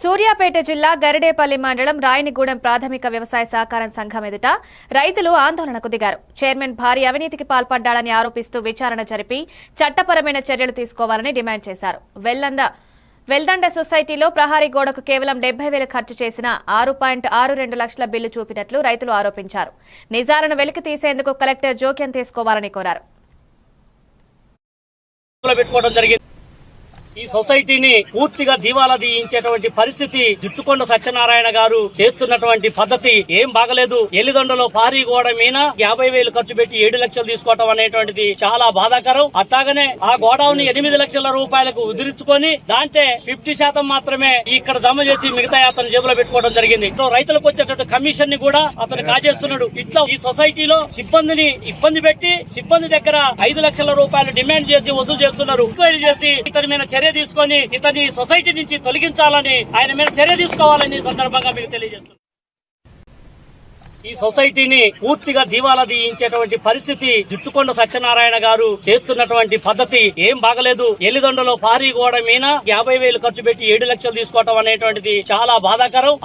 సూర్యాపేట జిల్లా గరిడేపల్లి మండలం రాయనిగూడెం ప్రాథమిక వ్యవసాయ సహకార సంఘం ఎదుట రైతులు ఆందోళనకు దిగారు. చైర్మన్ భారీ అవినీతికి పాల్పడ్డాడని ఆరోపిస్తూ విచారణ జరిపి చట్టపరమైన చర్యలు తీసుకోవాలని డిమాండ్ చేశారు. వెల్దండ సొసైటీలో ప్రహారీ గోడకు కేవలం 70,000 ఖర్చు చేసిన 6.62 లక్షల బిల్లు చూపినట్లు రైతులు ఆరోపించారు. నిజాలను వెలికి తీసేందుకు కలెక్టర్ జోక్యం తీసుకోవాలని కోరారు. ఈ సొసైటీని పూర్తిగా దివాలా తీయించేటువంటి పరిస్థితి జుట్టుకొండ సత్యనారాయణ గారు చేస్తున్నటువంటి పద్ధతి ఏం బాగలేదు. ఎల్లిదండలో భారీ గోడ మీద 50,000 ఖర్చు పెట్టి 7 లక్షలు తీసుకోవటం అనేటువంటిది చాలా బాధాకరం. అట్లాగనే ఆ గోడౌన్ 8 లక్షల రూపాయలకు ఉదిరించుకొని దాంట్లో 50% మాత్రమే ఇక్కడ జమ చేసి మిగతా అతను జేబులో పెట్టుకోవడం జరిగింది. రైతులకు వచ్చేటువంటి కమిషన్ ని కూడా అతను కాజేస్తున్నాడు. ఇట్లా ఈ సొసైటీలో సిబ్బందిని ఇబ్బంది పెట్టి సిబ్బంది దగ్గర 5 లక్షల రూపాయలు డిమాండ్ చేసి వసూలు చేస్తున్నారు. ఎంక్వైరీ చేసి ఇతని మీద చర్య తీసుకొని ఇతని సొసైటీ నుంచి తొలగించాలని ఆయన మీద చర్య తీసుకోవాలని సందర్భంగా మీకు తెలియజేస్తున్నారు. ఈ సొసైటీని పూర్తిగా దివాలా తీయించేటువంటి పరిస్థితి జుట్టుకొండ సత్యనారాయణ గారు చేస్తున్నటువంటి పద్ధతి ఏం బాగలేదు. ఎల్లిదండలో భారీ గోడ మీద 50,000 ఖర్చు పెట్టి 7 లక్షలు తీసుకోవటం అనేటువంటిది చాలా బాధాకరం.